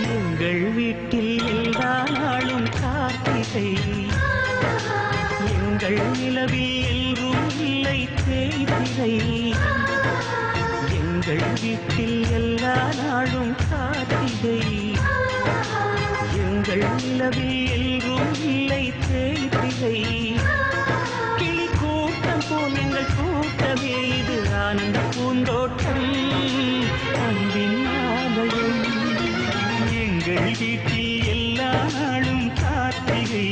எங்கள் வீட்டில் எல்லா நாளும் கார்த்திகை, எங்கள் நிலவில் எல்லோரும் இல்லை தேய்திரை. எங்கள் வீட்டில் எல்லா நாளும் கார்த்திகை, எங்கள் நிலவில் எல்லோரும் இல்லை தேய்திரை. கிளி கூட்டம் போல் எங்கள் கூட்டமே இது ஆனந்த பூந்தோட்டம், அன்பின் ஆலயம். எங்கள் வீட்டில் எல்லா நாளும் கார்த்திகை.